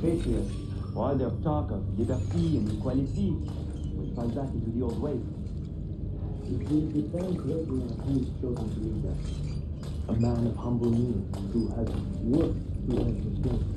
patriots, all their talk of liberty and equality will fall back into the old ways. It will depend greatly on who is chosen to lead us. A man of humble means who has worked to earn his strength.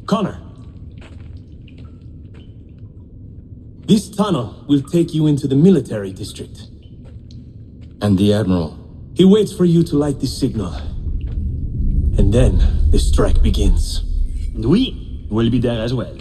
Connor. This tunnel will take you into the military district. And the Admiral? He waits for you to light this signal. And then the strike begins. And we will be there as well.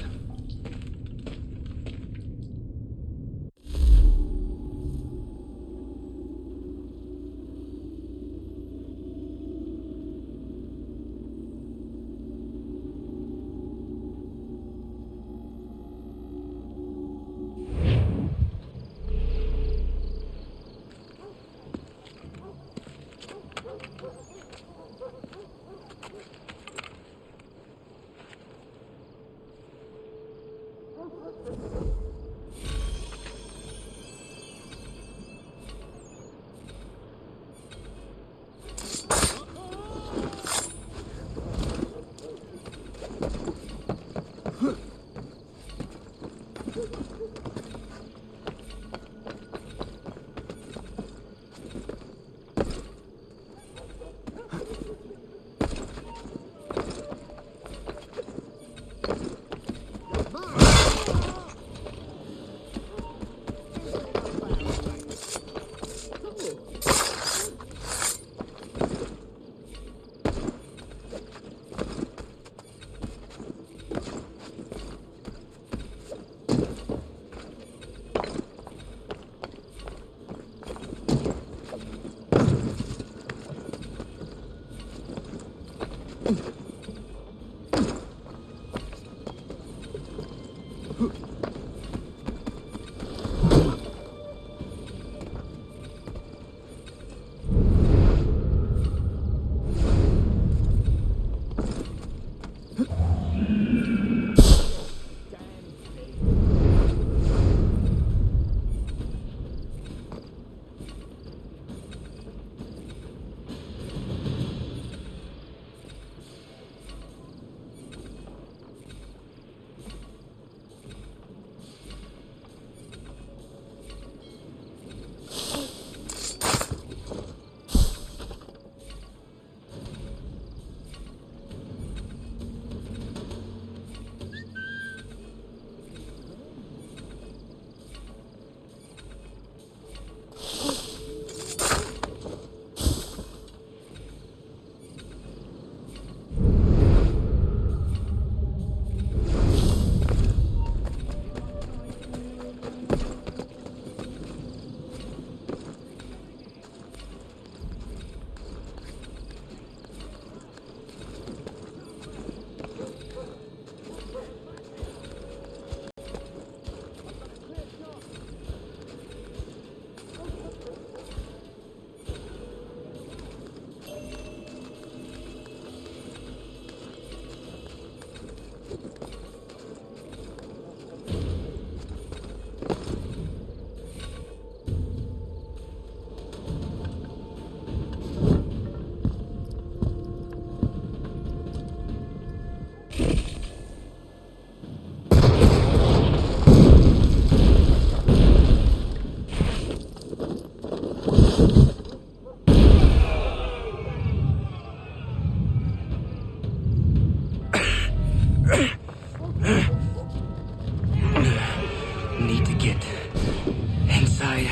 inside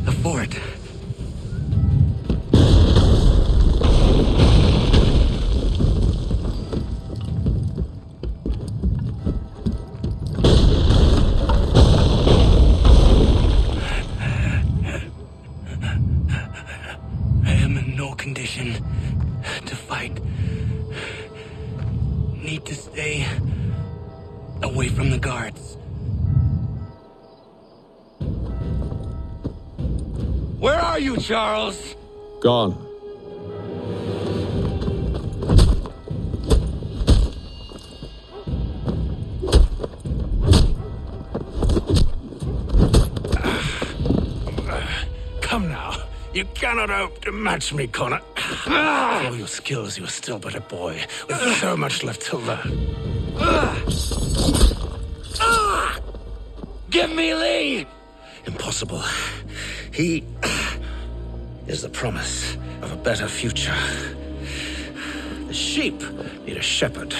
the fort. I am in no condition to fight. Need to stay away from the guards. Where are you, Charles? Gone. Come now. You cannot hope to match me, Connor. For all your skills, you are still but a boy, with so much left to learn. Give me Lee! Impossible. He is the promise of a better future. The sheep need a shepherd.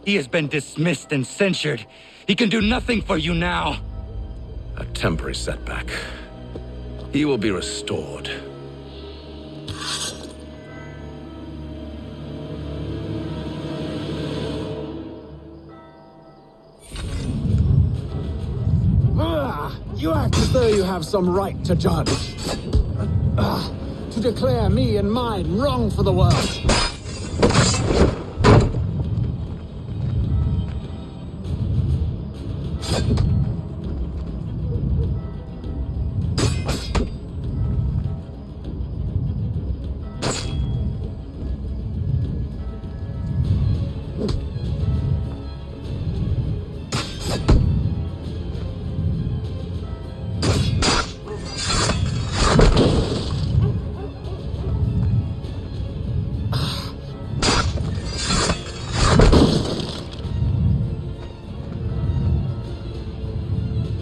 He has been dismissed and censured. He can do nothing for you now. A temporary setback. He will be restored. You act as though you have some right to judge. To declare me and mine wrong for the world.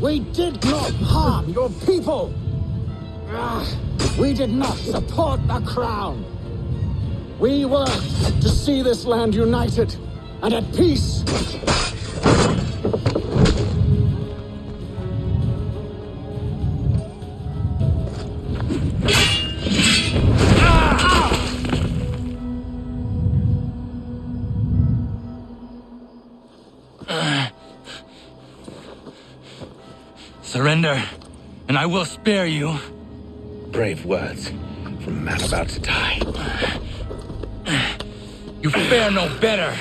We did not harm your people. We did not support the crown. We worked to see this land united and at peace. Surrender, and I will spare you. Brave words from a man about to die. You fare no better.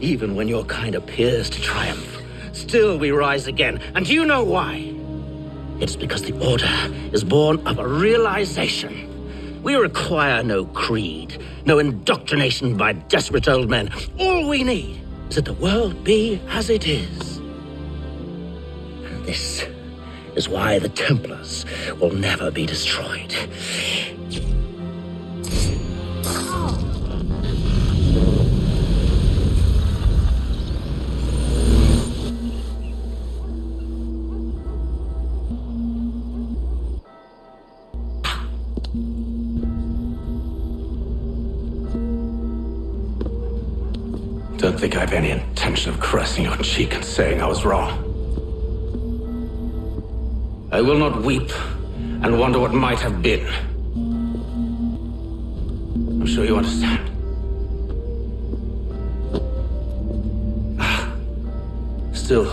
Even when your kind appears to triumph, still we rise again. And do you know why? It's because the Order is born of a realization. We require no creed, no indoctrination by desperate old men. All we need is that the world be as it is. And this is why the Templars will never be destroyed. Don't think I have any intention of caressing your cheek and saying I was wrong. I will not weep and wonder what might have been. I'm sure you understand. Still,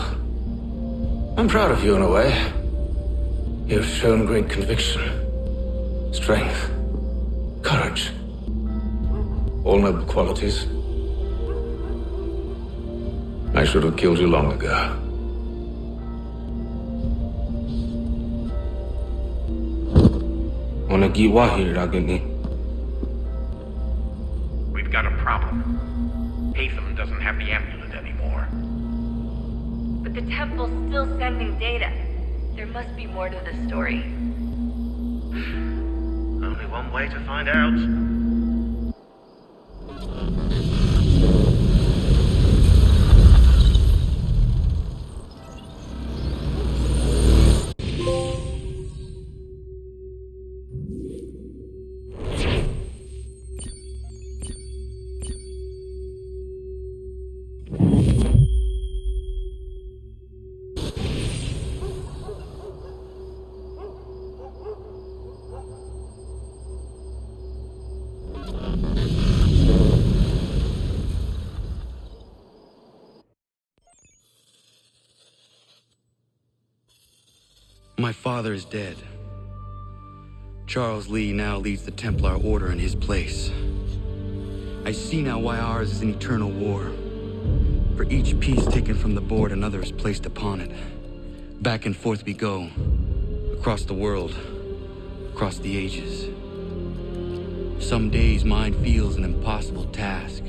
I'm proud of you in a way. You have shown great conviction, strength, courage. All noble qualities. I should have killed you long ago. We've got a problem. Hatham doesn't have the amulet anymore. But the temple's still sending data. There must be more to this story. Only one way to find out. My father is dead. Charles Lee now leads the Templar Order in his place. I see now why ours is an eternal war. For each piece taken from the board, another is placed upon it. Back and forth we go, across the world, across the ages. Some days mine feels an impossible task,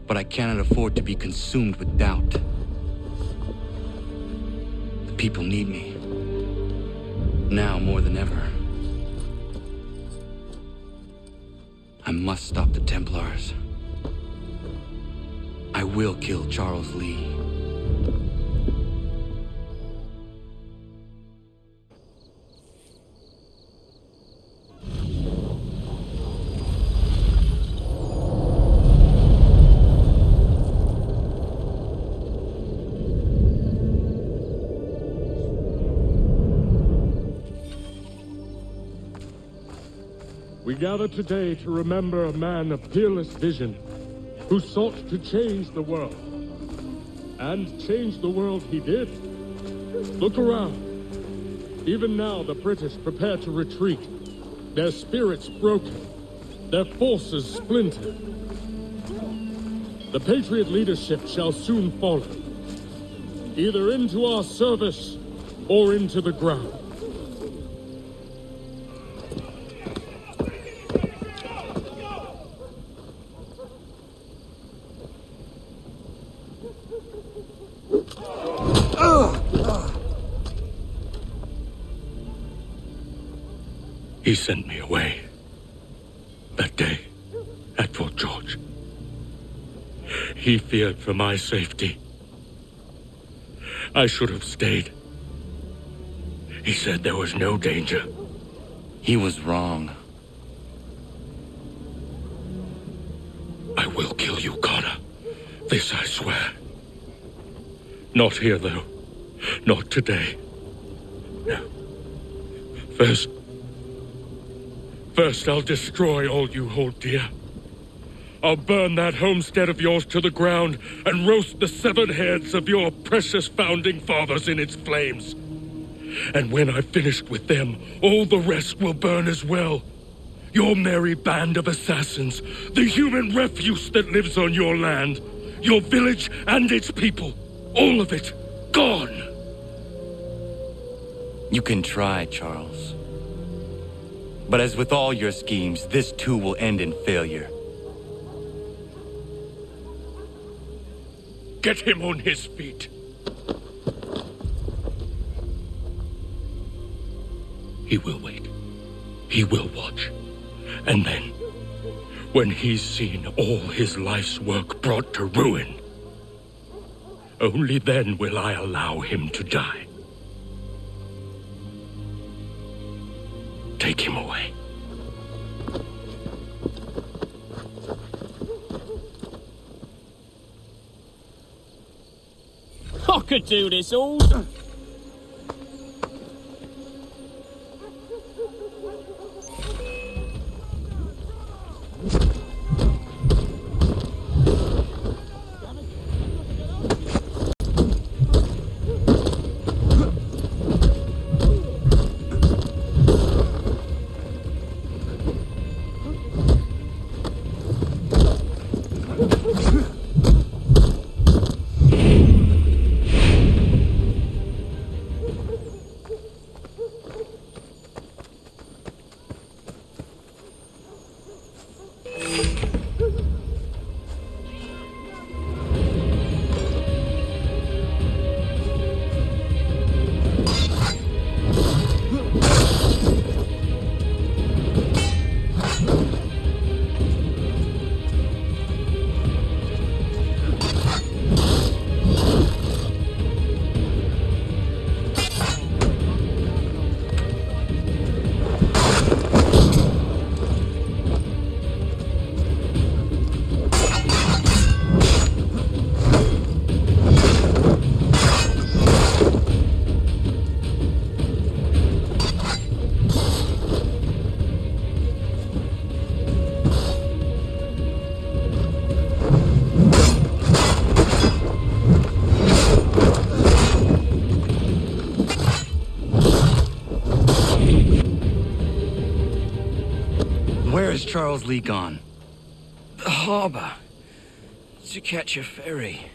but I cannot afford to be consumed with doubt. The people need me, now more than ever. I must stop the Templars. I will kill Charles Lee. We gather today to remember a man of peerless vision who sought to change the world. And change the world he did. Look around. Even now the British prepare to retreat, their spirits broken, their forces splintered. The Patriot leadership shall soon follow, either into our service or into the ground. He sent me away. That day, at Fort George. He feared for my safety. I should have stayed. He said there was no danger. He was wrong. I will kill you, Connor. This I swear. Not here, though. Not today. No. First, I'll destroy all you hold dear. I'll burn that homestead of yours to the ground and roast the severed heads of your precious founding fathers in its flames. And when I've finished with them, all the rest will burn as well. Your merry band of assassins, the human refuse that lives on your land, your village and its people, all of it, gone. You can try, Charles. But as with all your schemes, this too will end in failure. Get him on his feet. He will wait. He will watch. And then, when he's seen all his life's work brought to ruin, only then will I allow him to die. Take him away. I could do this all. Charles Lee gone? The harbor. To catch a ferry.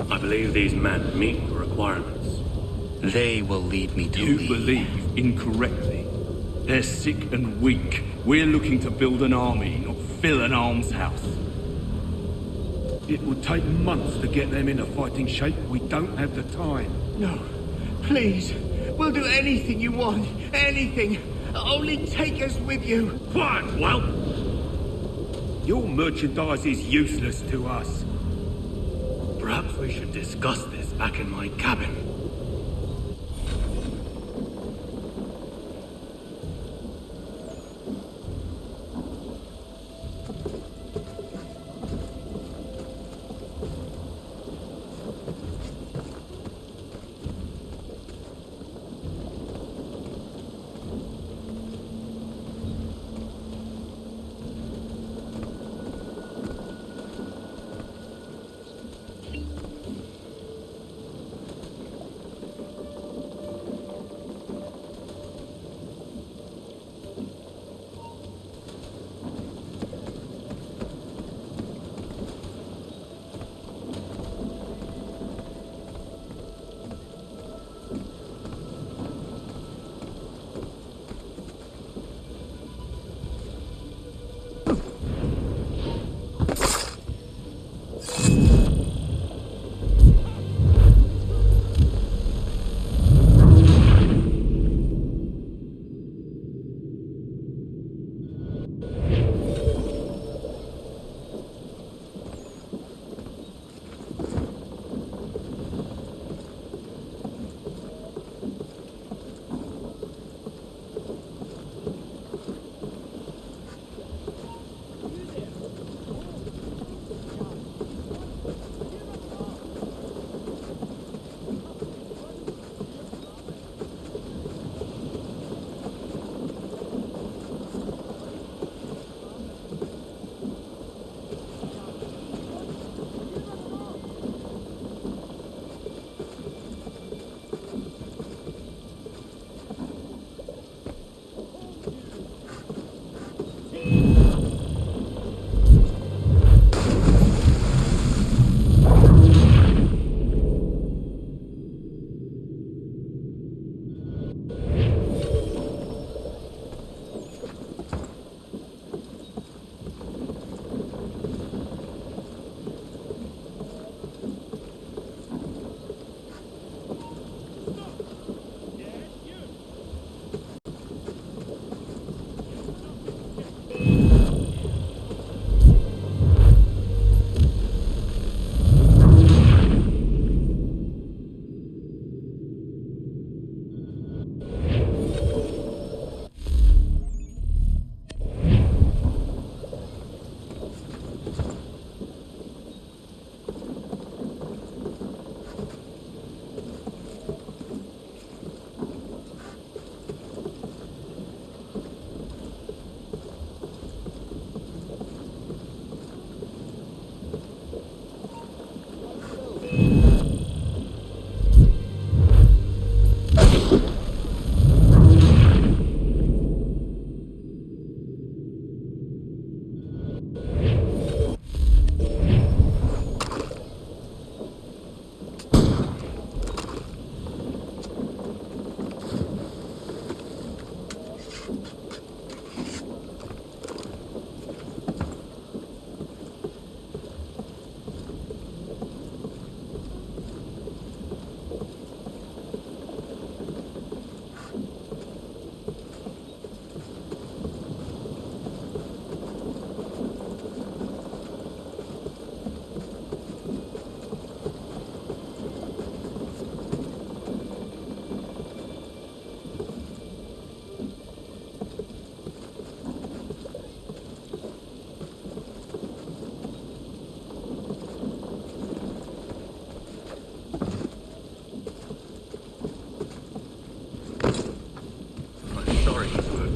I believe these men meet the requirements. They will lead me to You Lee. believe incorrectly. They're sick and weak. We're looking to build an army, not fill an almshouse. It would take months to get them in a fighting shape. We don't have the time. No. Please. We'll do anything you want. Anything. Only take us with you. Quiet, whelp! Your merchandise is useless to us. Perhaps we should discuss this back in my cabin.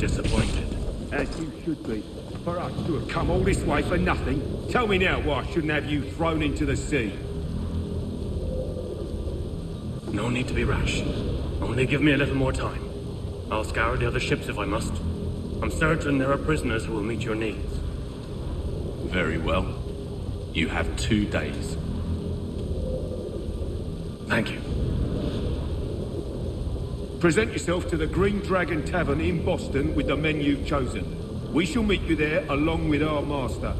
disappointed. As you should be. For us to have come all this way for nothing. Tell me now why I shouldn't have you thrown into the sea. No need to be rash. Only give me a little more time. I'll scour the other ships if I must. I'm certain there are prisoners who will meet your needs. Very well. You have 2 days. Thank you. Present yourself to the Green Dragon Tavern in Boston with the men you've chosen. We shall meet you there along with our master.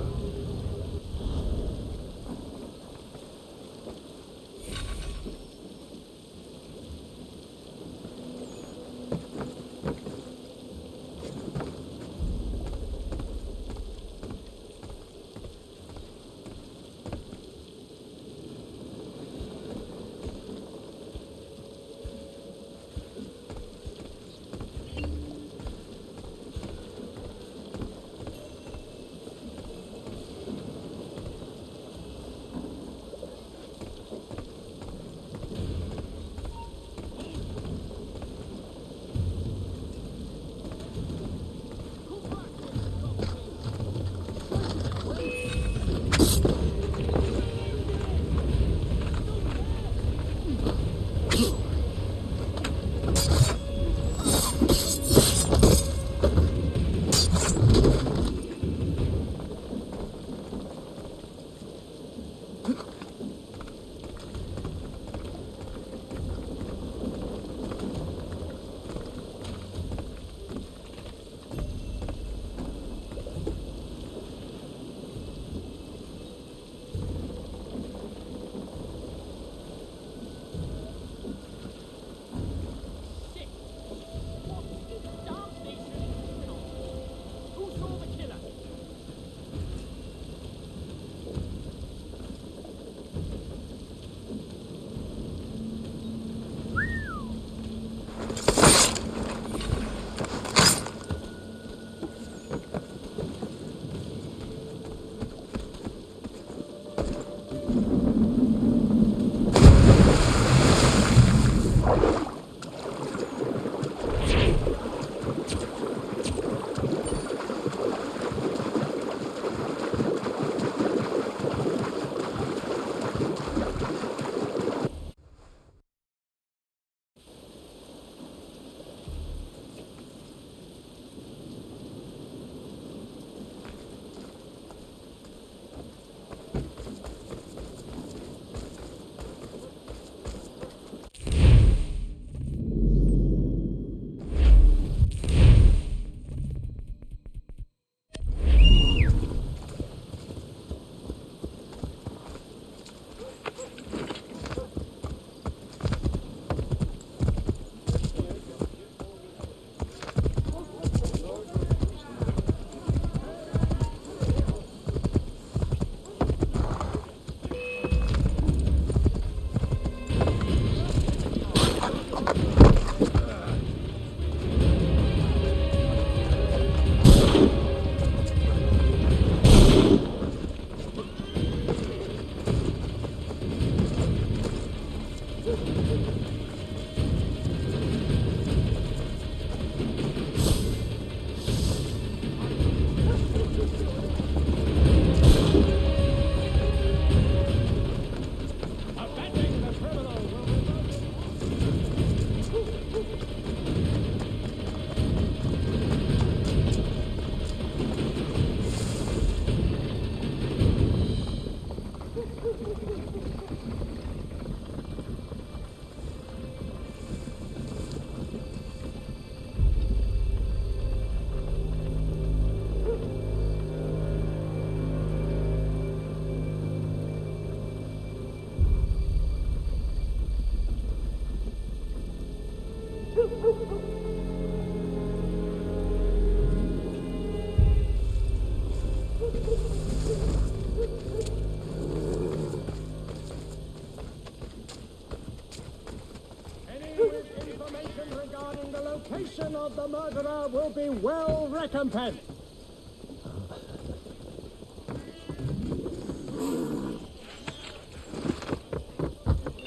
Location of the murderer will be well recompensed.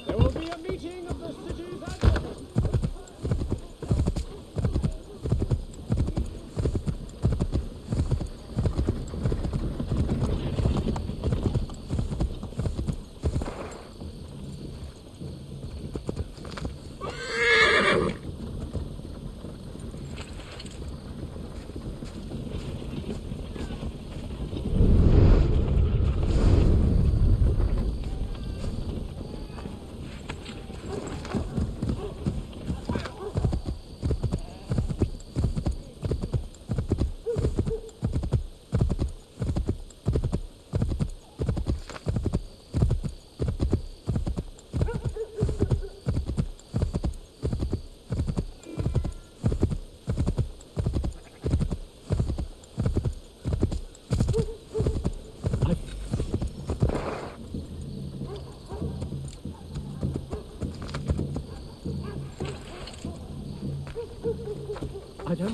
There will be a meeting of the city's advocates.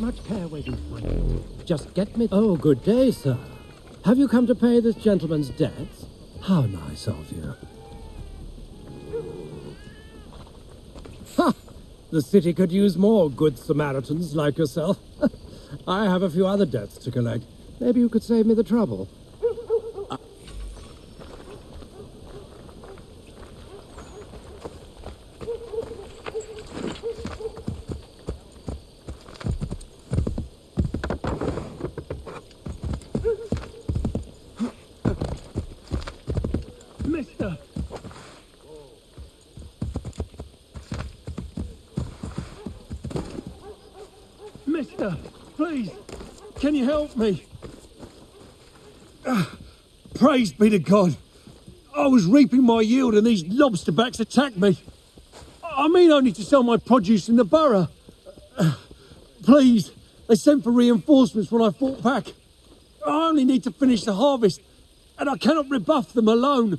much care waiting for you. Just get me... Oh, good day, sir. Have you come to pay this gentleman's debts? How nice of you. Ha! The city could use more good Samaritans like yourself. I have a few other debts to collect. Maybe you could save me the trouble. Mister! Mister, please, can you help me? Praise be to God. I was reaping my yield and these lobsterbacks attacked me. I mean only to sell my produce in the borough. Please, they sent for reinforcements when I fought back. I only need to finish the harvest, and I cannot rebuff them alone.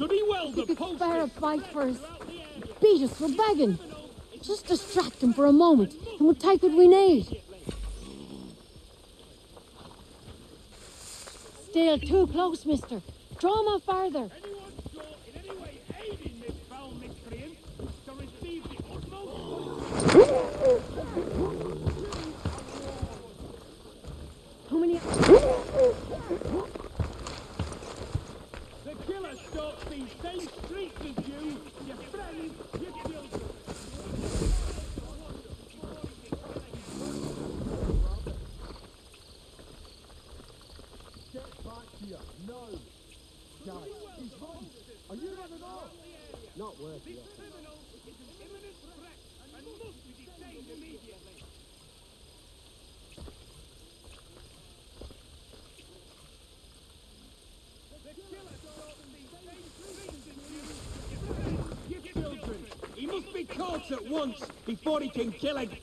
Study well the You could post. spare a fight for us. Beat us, we're begging. Just distract him for a moment, and we'll take what we need. Still too close, mister. Draw 'em out farther. How many? The killer stalks these same streets as you, your friends, your children. Get back here. No. Guys, he's home. Are you running off? Not worth it. Criminal is an imminent threat and must be detained immediately. He must be caught at once before he can kill again.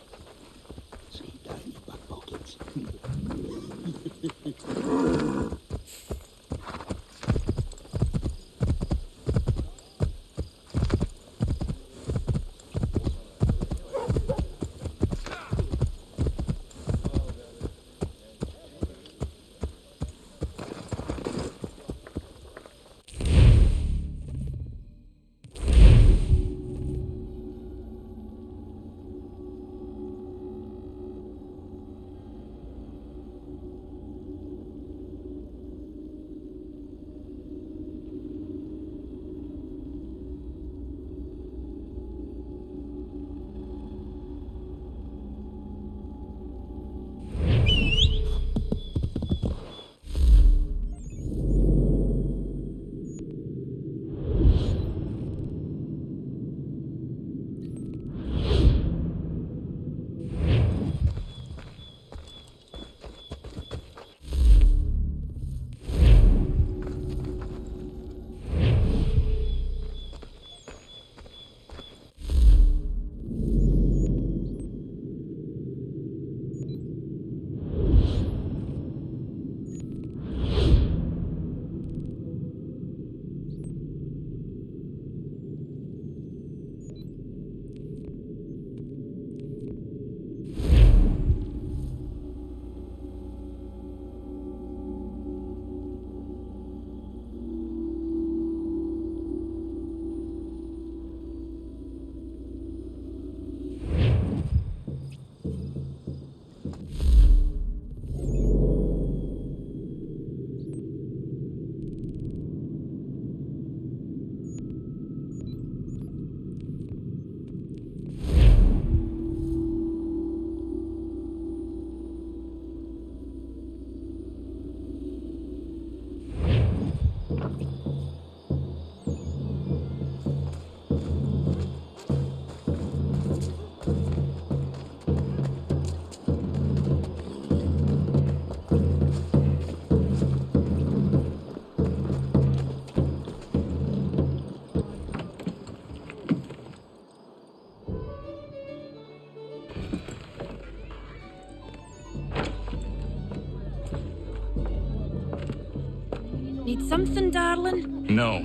Need something, darling? No.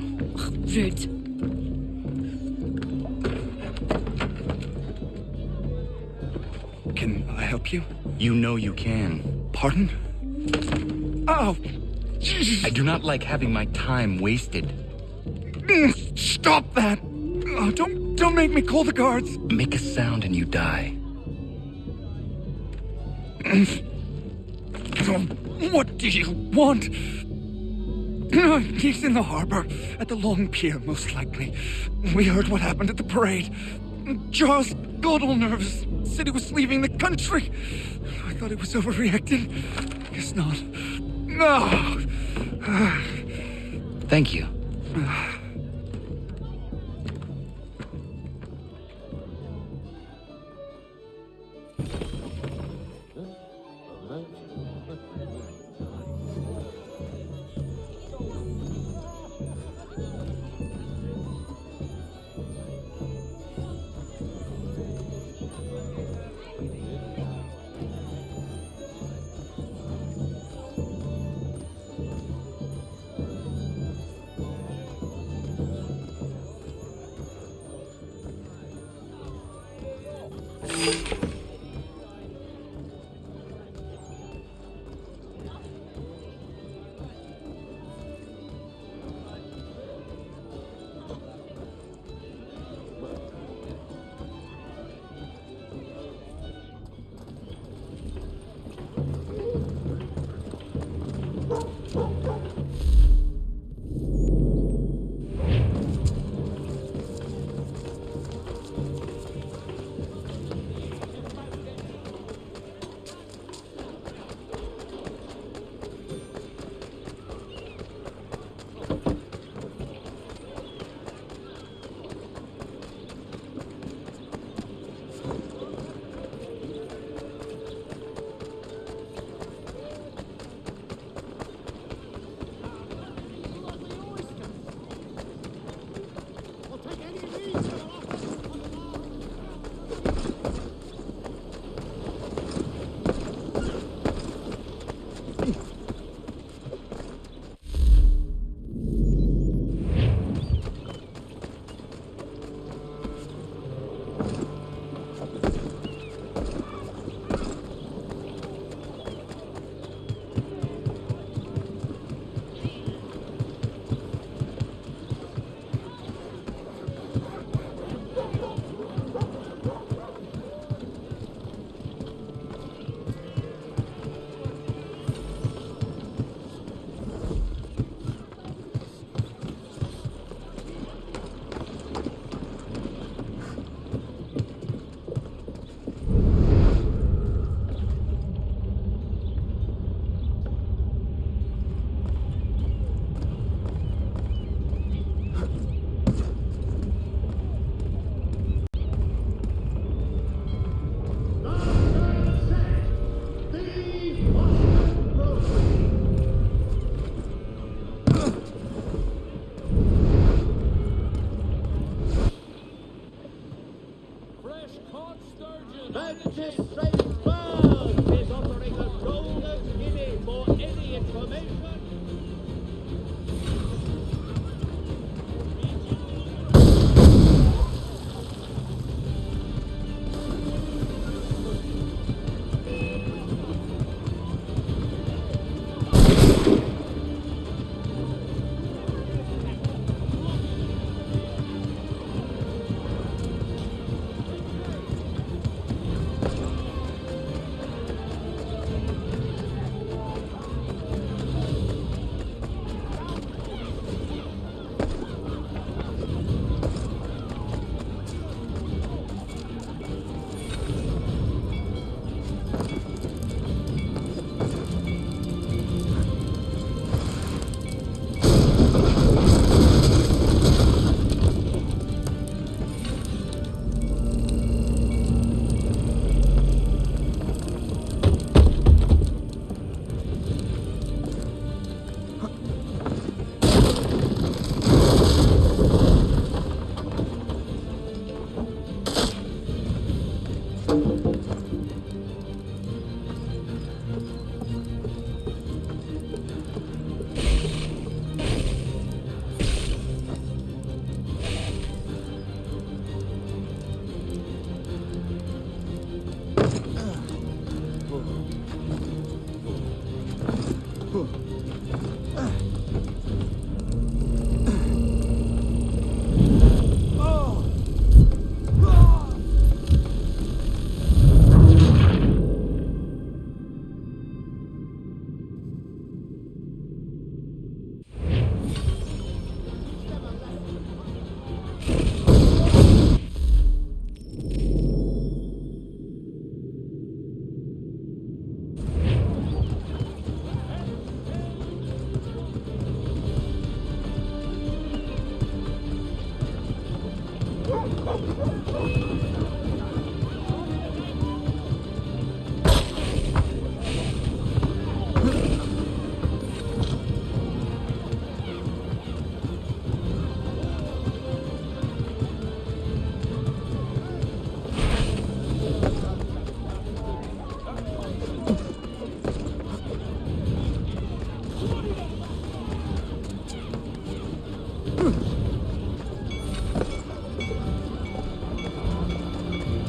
Rude. Can I help you? You know you can. Pardon? Oh! I do not like having my time wasted. Stop that! Oh, don't make me call the guards! Make a sound and you die. What do you want? He's in the harbor, at the Long Pier, most likely. We heard what happened at the parade. Charles got all nervous. Said he was leaving the country. I thought he was overreacting. Guess not. No! Thank you.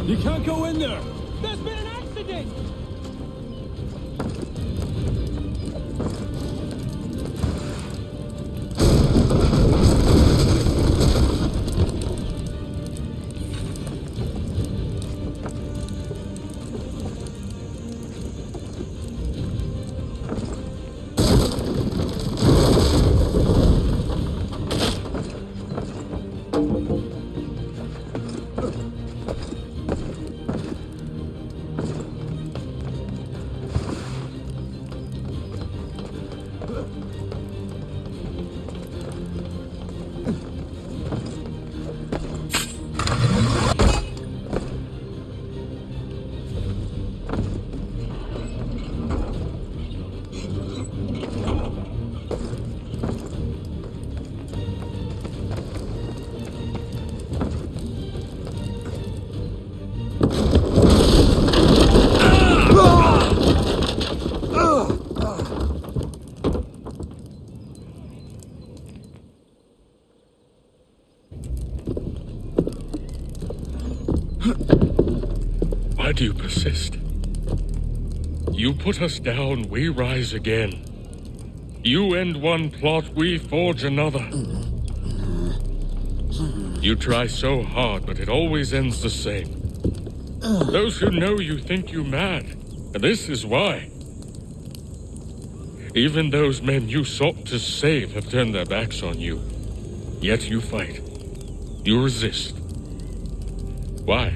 You can't go in there! There's been an accident! Why do you persist? You put us down, we rise again. You end one plot, we forge another. You try so hard, but it always ends the same. Those who know you think you mad, and this is why. Even those men you sought to save have turned their backs on you. Yet you fight. You resist. Why?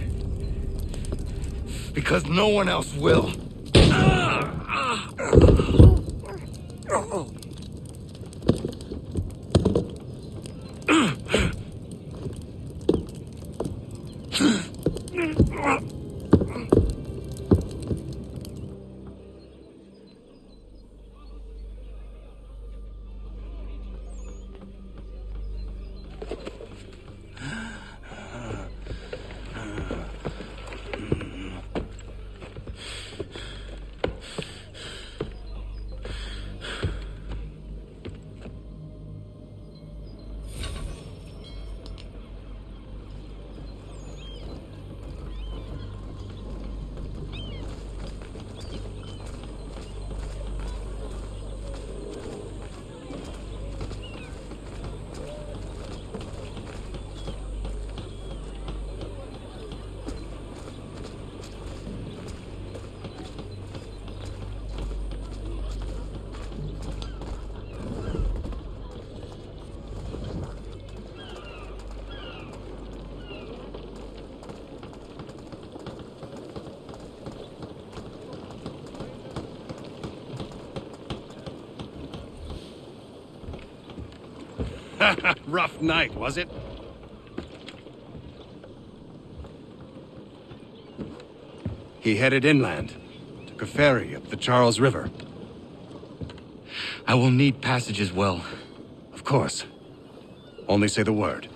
Because no one else will. Rough night, was it? He headed inland, took a ferry up the Charles River. I will need passage as well. Of course. Only say the word.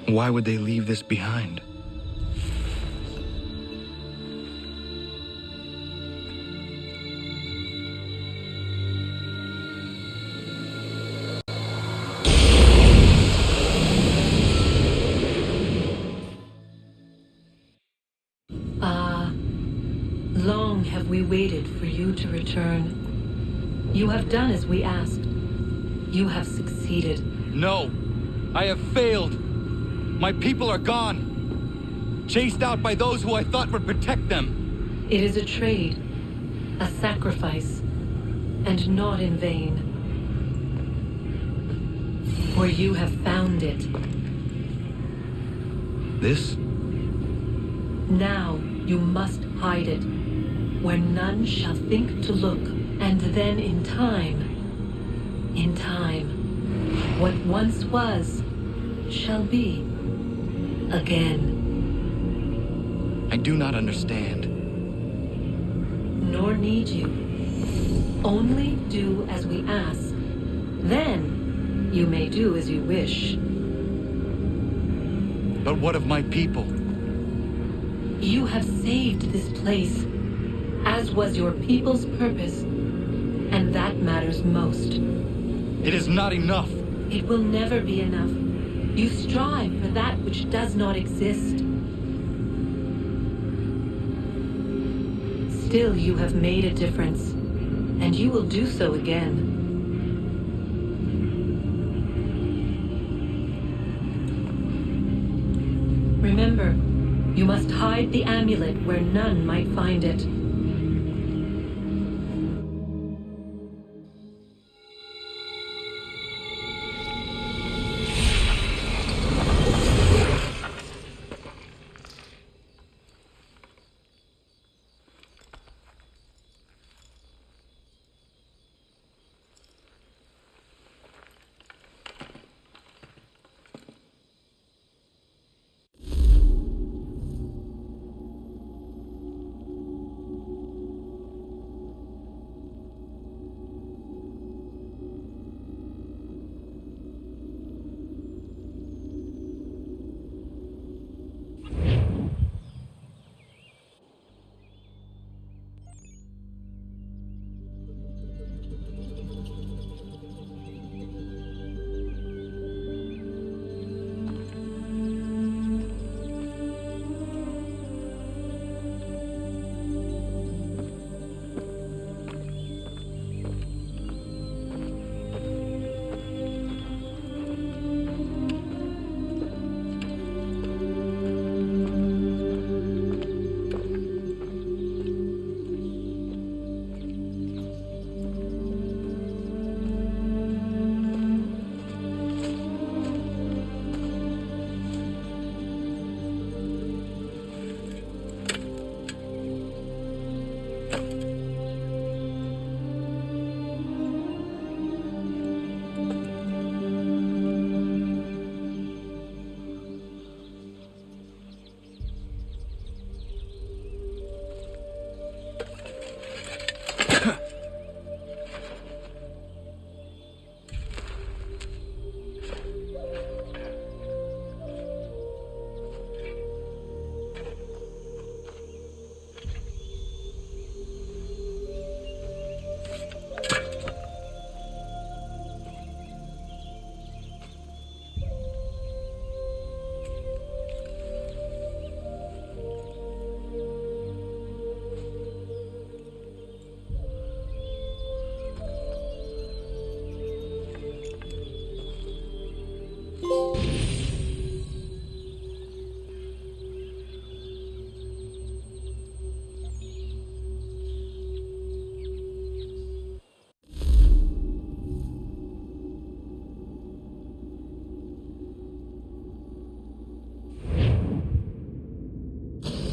Why would they leave this behind? Long have we waited for you to return. You have done as we asked. You have succeeded. No! I have failed! My people are gone! Chased out by those who I thought would protect them! It is a trade, a sacrifice, and not in vain. For you have found it. This? Now you must hide it, where none shall think to look, and then in time, what once was, shall be again. I do not understand. Nor need you. Only do as we ask. Then you may do as you wish. But what of my people? You have saved this place, as was your people's purpose, and that matters most. It is not enough. It will never be enough. You strive for that which does not exist. Still, you have made a difference, and you will do so again. Remember, you must hide the amulet where none might find it.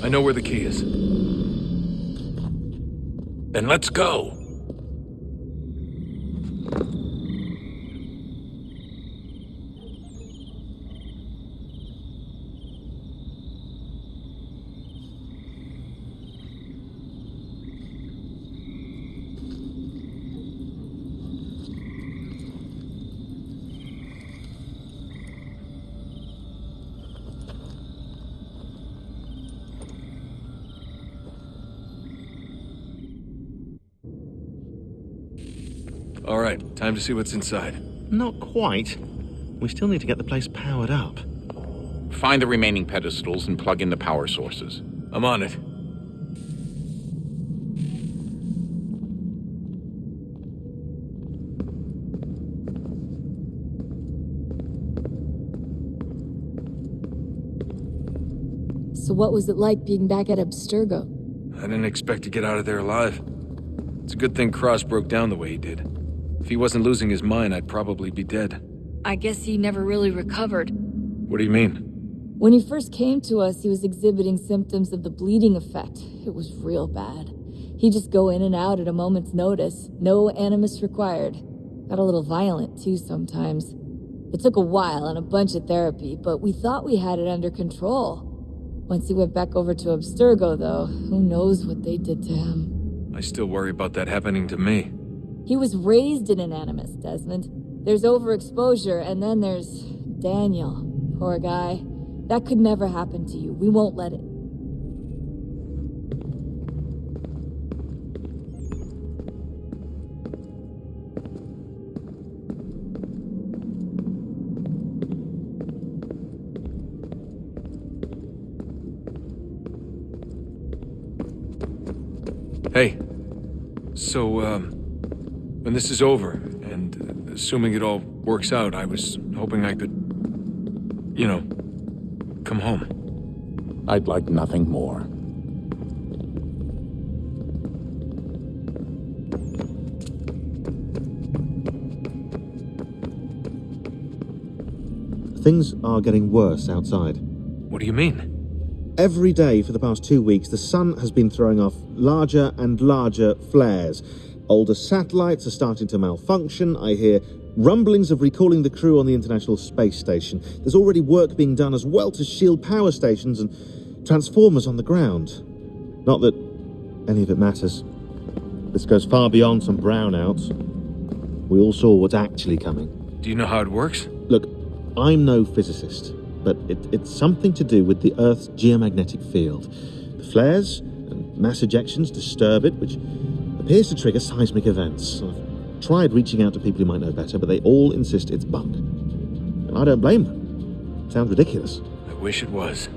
I know where the key is. Then let's go. All right, time to see what's inside. Not quite. We still need to get the place powered up. Find the remaining pedestals and plug in the power sources. I'm on it. So what was it like being back at Abstergo? I didn't expect to get out of there alive. It's a good thing Cross broke down the way he did. If he wasn't losing his mind, I'd probably be dead. I guess he never really recovered. What do you mean? When he first came to us, he was exhibiting symptoms of the bleeding effect. It was real bad. He'd just go in and out at a moment's notice. No animus required. Got a little violent, too, sometimes. It took a while and a bunch of therapy, but we thought we had it under control. Once he went back over to Abstergo, though, who knows what they did to him. I still worry about that happening to me. He was raised in an animus, Desmond. There's overexposure, and then there's Daniel. Poor guy. That could never happen to you. We won't let it. Hey, so, when this is over, and assuming it all works out, I was hoping I could, come home. I'd like nothing more. Things are getting worse outside. What do you mean? Every day for the past 2 weeks, the sun has been throwing off larger and larger flares. Older satellites are starting to malfunction. I hear rumblings of recalling the crew on the International Space Station. There's already work being done as well to shield power stations and transformers on the ground. Not that any of it matters. This goes far beyond some brownouts. We all saw what's actually coming. Do you know how it works? Look, I'm no physicist, but it's something to do with the Earth's geomagnetic field. The flares and mass ejections disturb it, which appears to trigger seismic events. I've tried reaching out to people who might know better, but they all insist it's bunk. And I don't blame them. It sounds ridiculous. I wish it was.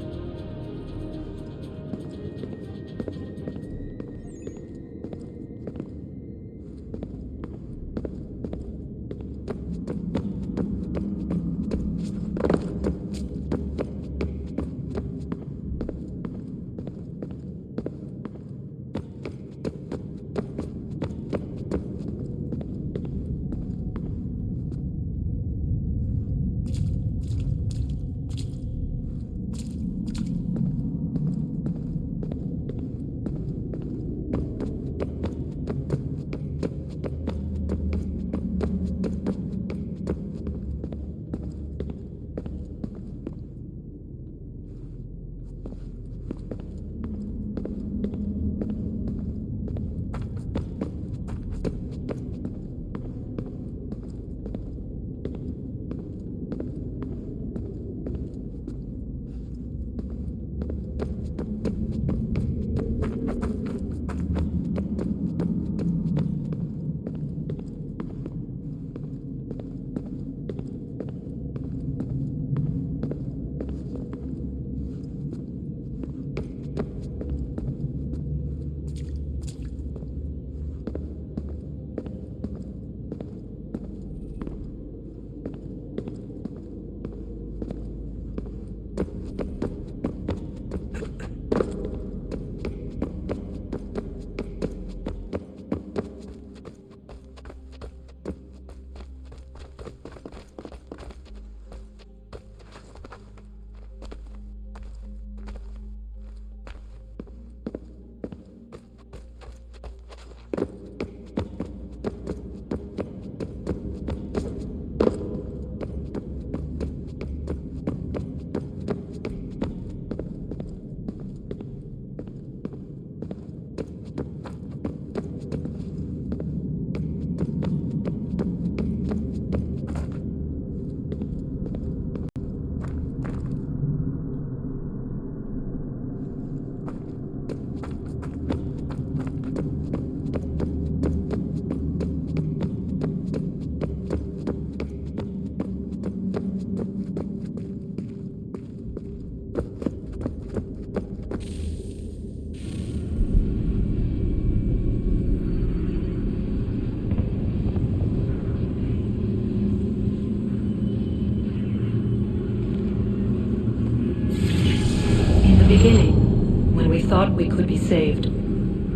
thought we could be saved.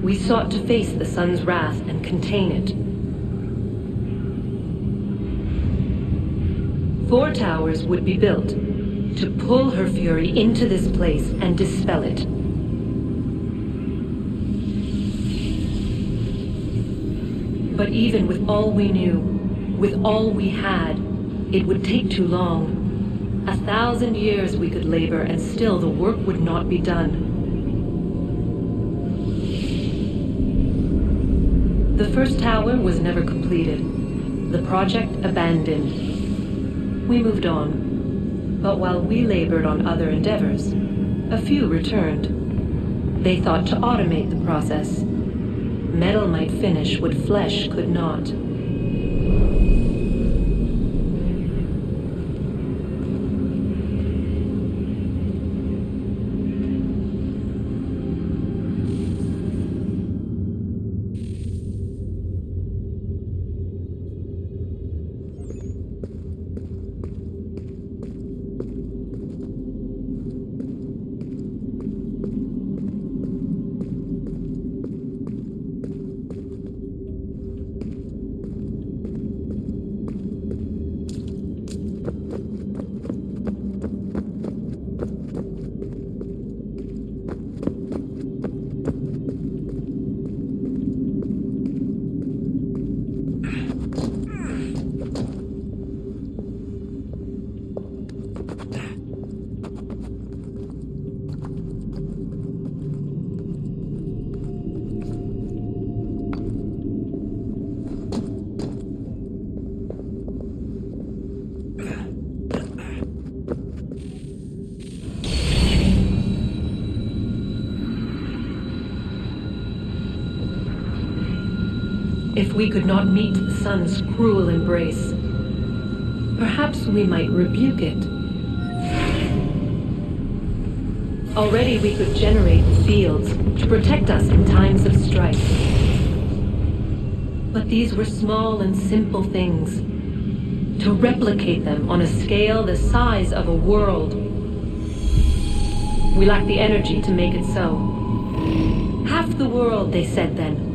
We sought to face the sun's wrath and contain it. 4 towers would be built to pull her fury into this place and dispel it. But even with all we knew, with all we had, it would take too long. 1,000 years we could labor and still the work would not be done. The first tower was never completed. The project abandoned. We moved on. But while we labored on other endeavors, a few returned. They thought to automate the process. Metal might finish what flesh could not. If we could not meet the sun's cruel embrace, perhaps we might rebuke it. Already we could generate fields to protect us in times of strife. But these were small and simple things. To replicate them on a scale the size of a world, we lack the energy to make it so. Half the world, they said then.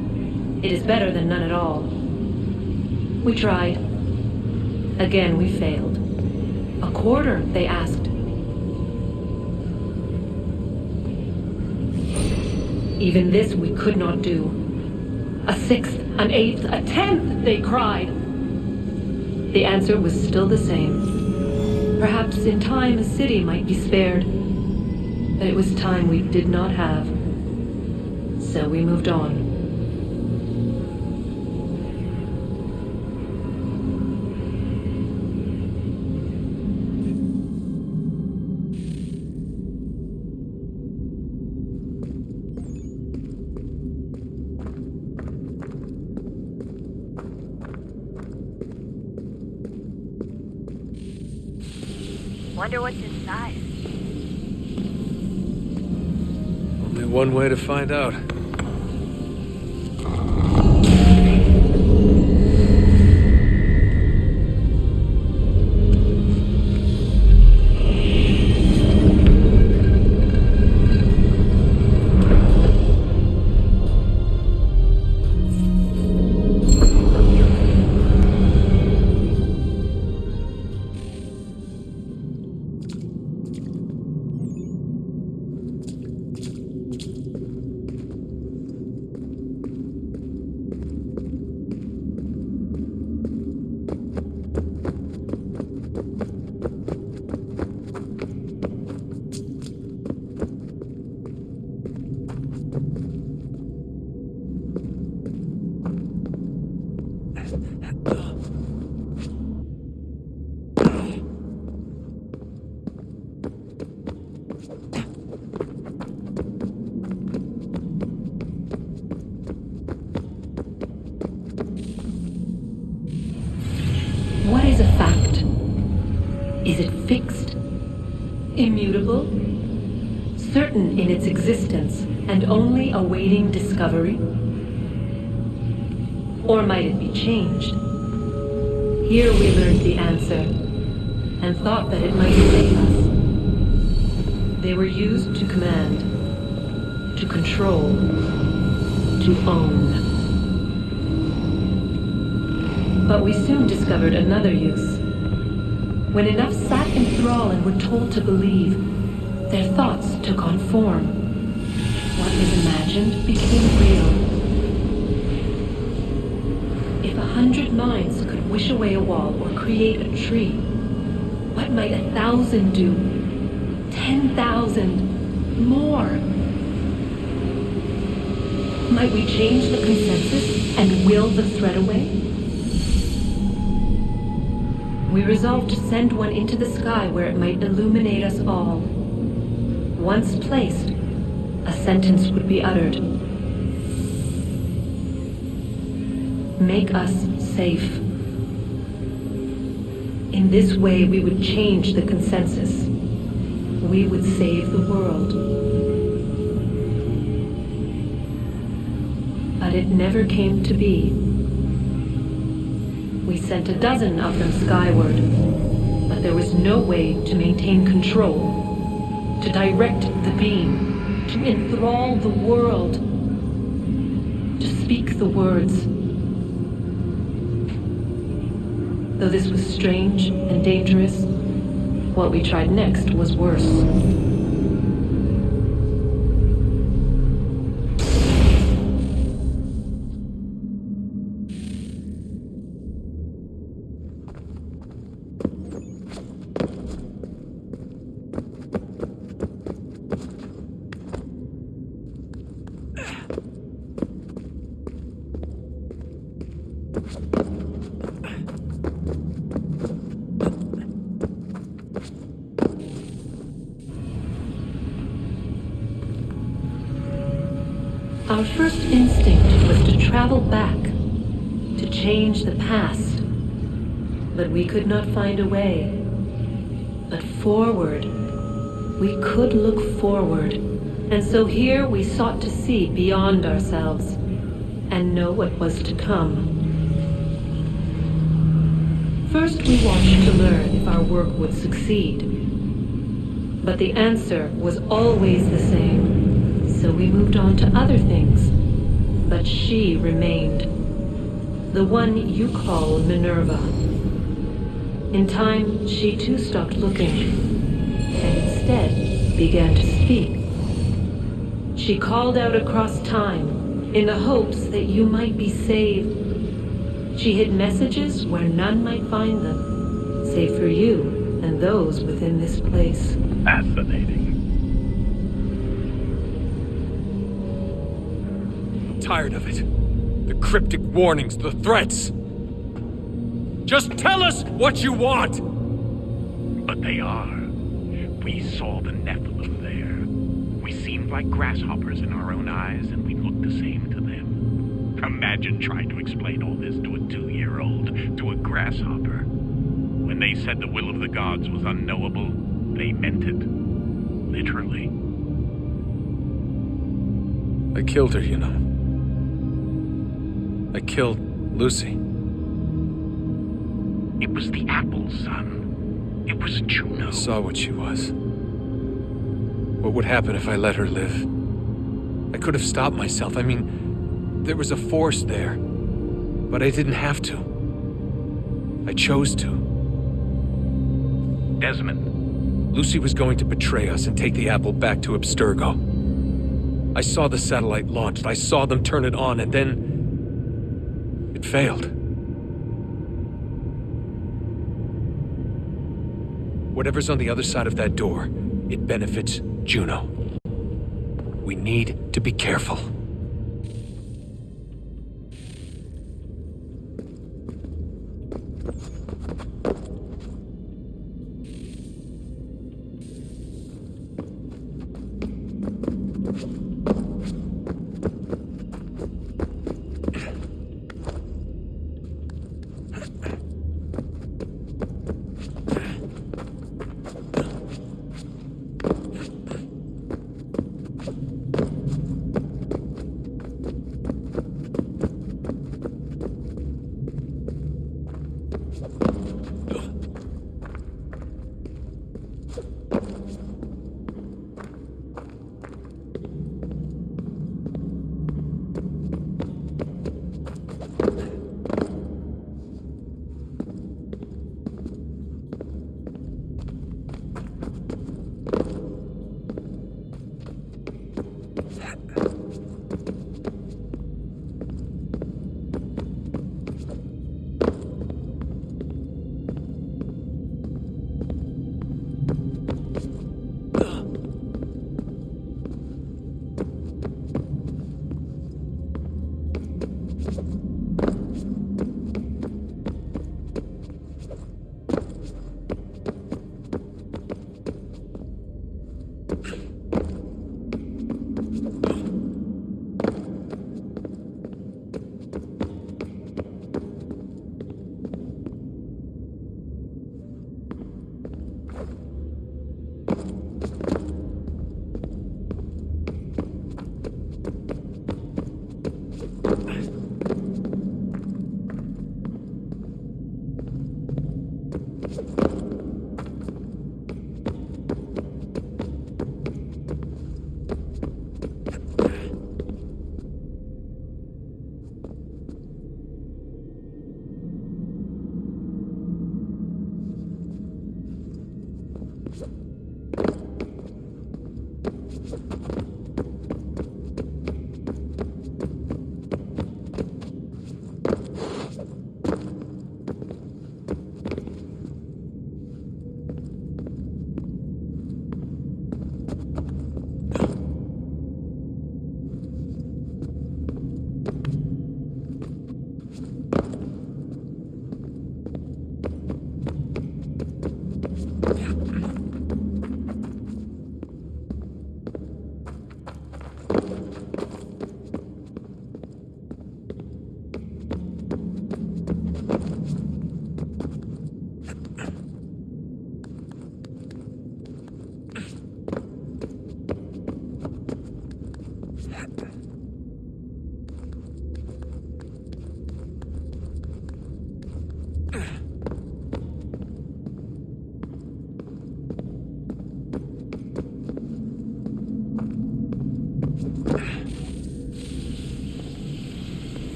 It is better than none at all. We tried. Again we failed. A quarter, they asked. Even this we could not do. A 6th, an 8th, a 10th, they cried. The answer was still the same. Perhaps in time a city might be spared. But it was time we did not have. So we moved on. Wonder what's inside. Only one way to find out. What is a fact? Is it fixed? Immutable? Certain in its existence and only awaiting discovery? Or might it be changed? Here we learned the answer and thought that it might save us. They were used to command, to control, to own. But we soon discovered another use. When enough sat in thrall and were told to believe, their thoughts took on form. What was imagined became real. If 100 minds could wish away a wall or create a tree, what might 1,000 do? 10,000? More? Might we change the consensus and will the threat away? We resolved to send one into the sky where it might illuminate us all. Once placed, a sentence would be uttered. Make us safe. In this way, we would change the consensus. We would save the world. But it never came to be. We sent a dozen of them skyward, but there was no way to maintain control, to direct the beam, to enthrall the world, to speak the words. Though this was strange and dangerous, what we tried next was worse. Our first instinct was to travel back, to change the past. But we could not find a way. But forward, we could look forward. And so here we sought to see beyond ourselves and know what was to come. First, we watched to learn if our work would succeed. But the answer was always the same. So we moved on to other things. But she remained. The one you call Minerva. In time, she too stopped looking, and instead began to speak. She called out across time, in the hopes that you might be saved. She hid messages where none might find them, save for you and those within this place. Fascinating. Tired of it. The cryptic warnings, the threats. Just tell us what you want! But they are. We saw the Nephilim there. We seemed like grasshoppers in our own eyes, and we looked the same to them. Imagine trying to explain all this to a 2-year-old, to a grasshopper. When they said the will of the gods was unknowable, they meant it. Literally. I killed her, you know. I killed Lucy. It was the apple, son. It was Juno. I saw what she was. What would happen if I let her live? I could have stopped myself. I mean, there was a force there. But I didn't have to. I chose to. Desmond. Lucy was going to betray us and take the apple back to Abstergo. I saw the satellite launched. I saw them turn it on, and then it failed. Whatever's on the other side of that door, it benefits Juno. We need to be careful.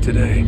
today.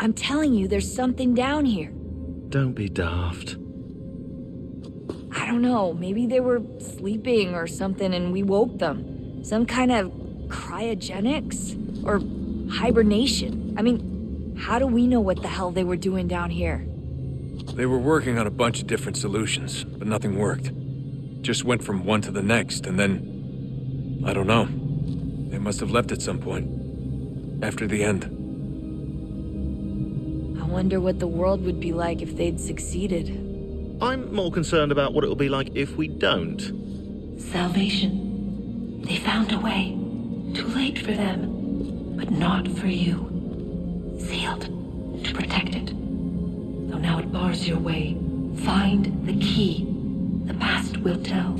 I'm telling you, there's something down here. Don't be daft. I don't know, maybe they were sleeping or something and we woke them. Some kind of cryogenics? Or hibernation? I mean, how do we know what the hell they were doing down here? They were working on a bunch of different solutions, but nothing worked. Just went from one to the next, and then... I don't know. They must have left at some point. After the end. I wonder what the world would be like if they'd succeeded. I'm more concerned about what it will be like if we don't. Salvation. They found a way. Too late for them, but not for you. Sealed to protect it. Though now it bars your way. Find the key. The past will tell.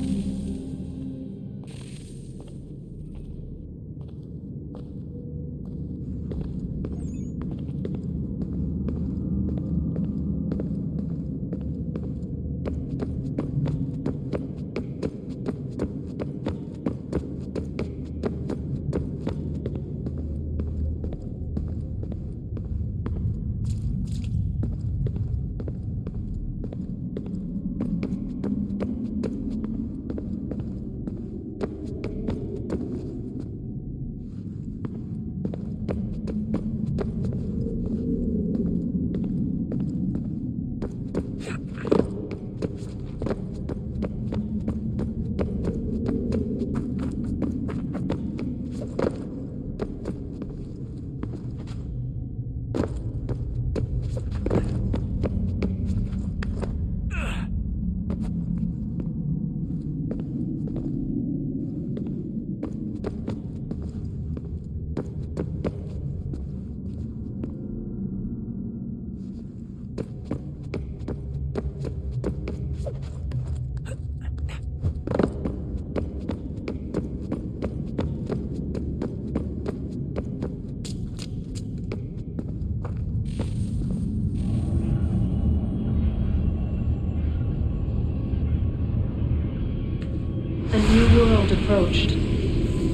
Approached,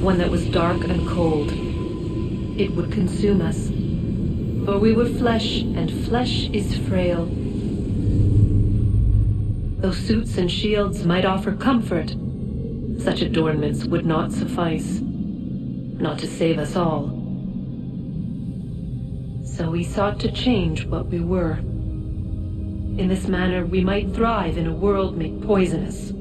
one that was dark and cold. It would consume us, for we were flesh, and flesh is frail. Though suits and shields might offer comfort, such adornments would not suffice, not to save us all. So we sought to change what we were. In this manner, we might thrive in a world made poisonous.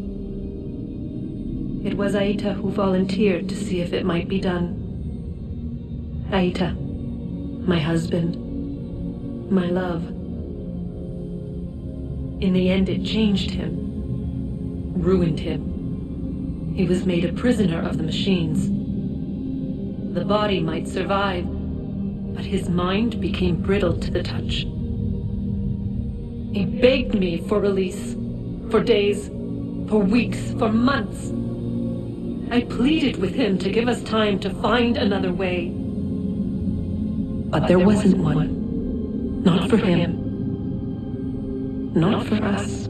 It was Aita who volunteered to see if it might be done. Aita, my husband, my love. In the end, it changed him, ruined him. He was made a prisoner of the machines. The body might survive, but his mind became brittle to the touch. He begged me for release, for days, for weeks, for months. I pleaded with him to give us time to find another way. But there wasn't one. Not for him. Not for us.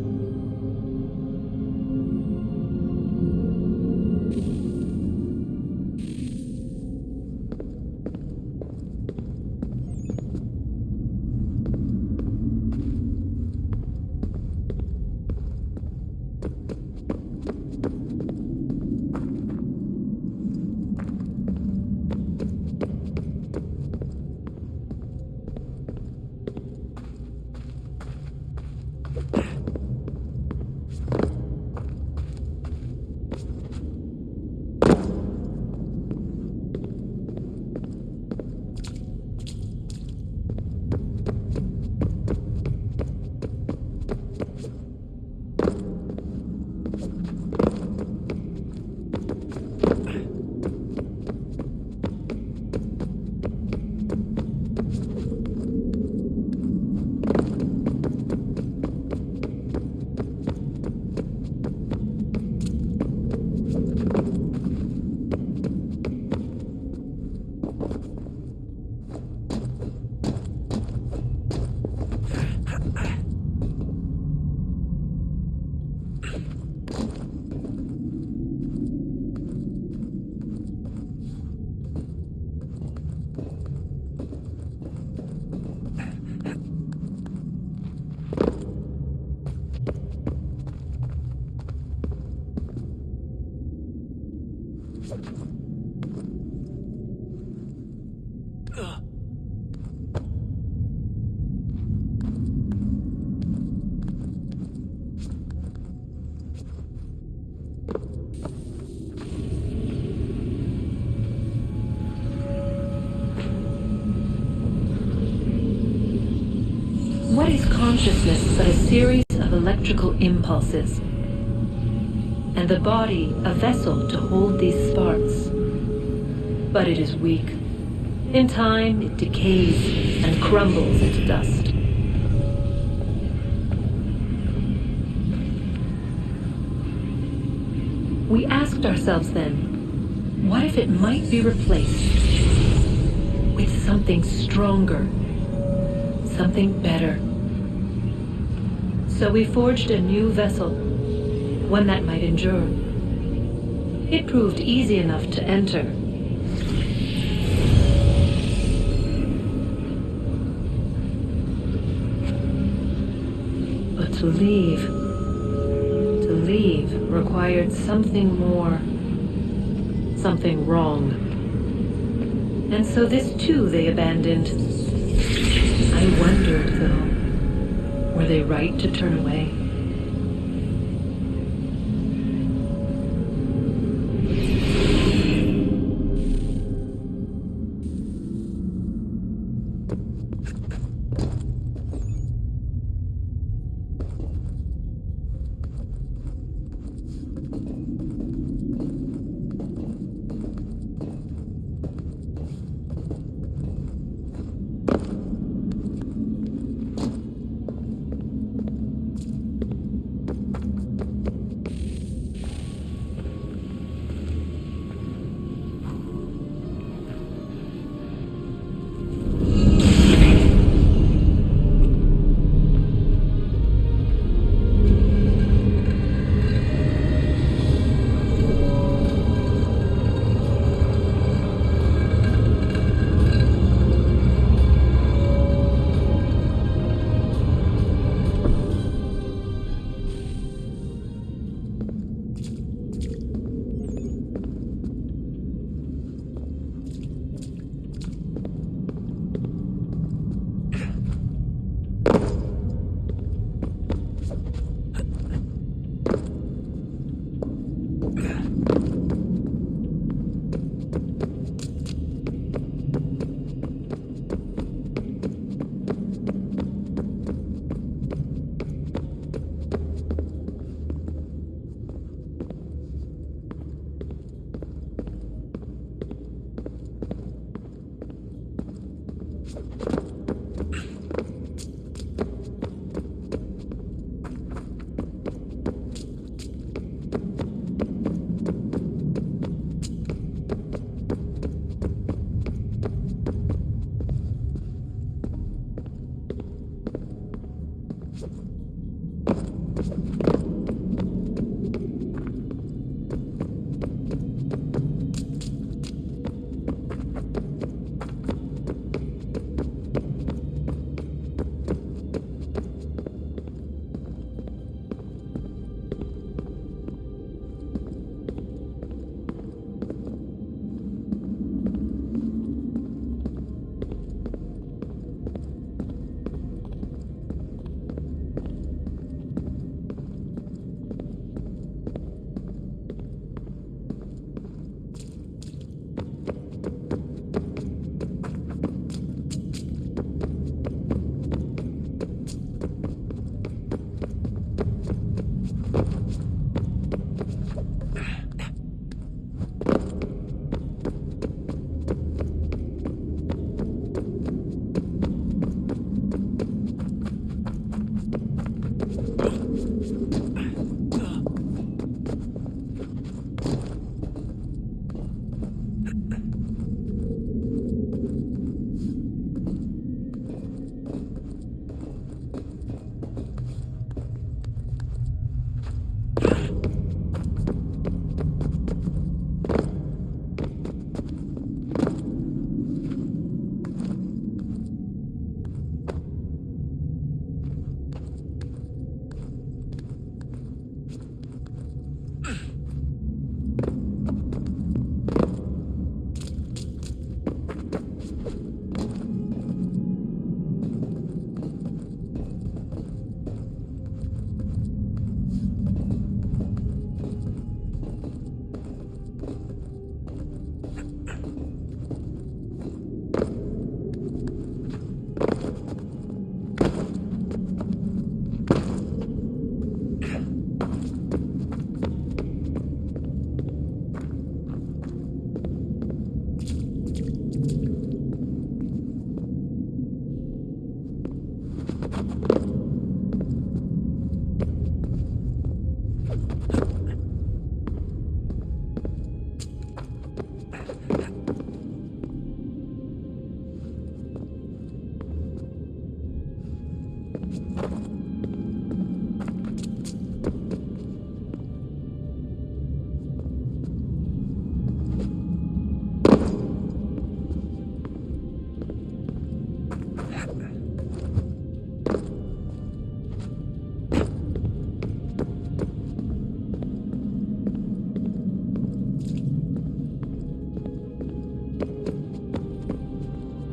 What is consciousness but a series of electrical impulses? And the body a vessel to hold these sparks. But it is weak. In time, it decays and crumbles into dust. We asked ourselves then, what if it might be replaced with something stronger? Something better. So we forged a new vessel, one that might endure. It proved easy enough to enter. But to leave required something more, something wrong. And so this too they abandoned. I wondered, though, were they right to turn away?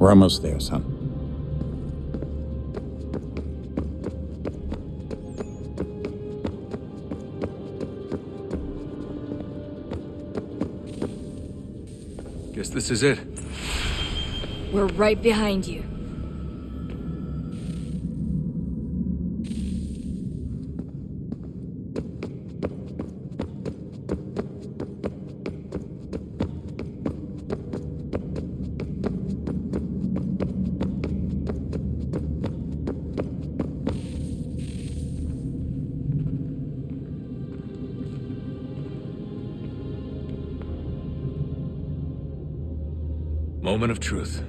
We're almost there, son. Guess this is it. We're right behind you. Moment of truth.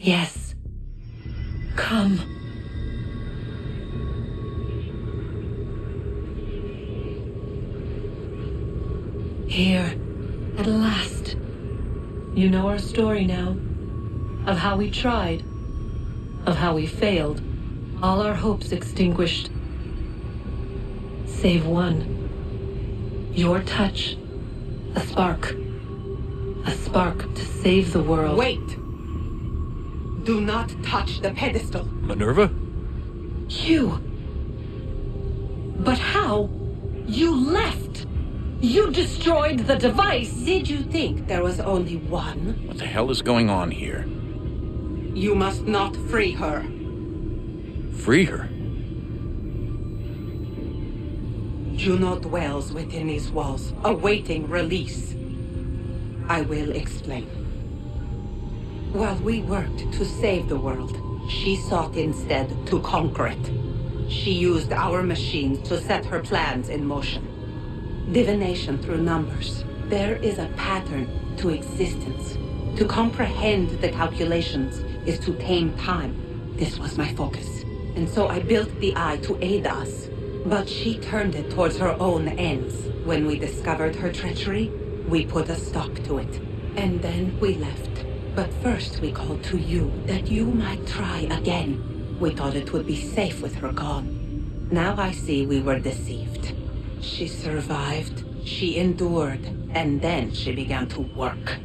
Yes. Come. Here, at last. You know our story now. Of how we tried. Of how we failed. All our hopes extinguished. Save one. Your touch. A spark. A spark to save the world. Wait! Do not touch the pedestal. Minerva? You. But how? You left. You destroyed the device. Did you think there was only one? What the hell is going on here? You must not free her. Free her? Juno dwells within these walls, awaiting release. I will explain. While we worked to save the world, she sought instead to conquer it. She used our machines to set her plans in motion. Divination through numbers. There is a pattern to existence. To comprehend the calculations is to tame time. This was my focus. And so I built the eye to aid us. But she turned it towards her own ends. When we discovered her treachery, we put a stop to it. And then we left. But first we called to you, that you might try again. We thought it would be safe with her gone. Now I see we were deceived. She survived, she endured, and then she began to work.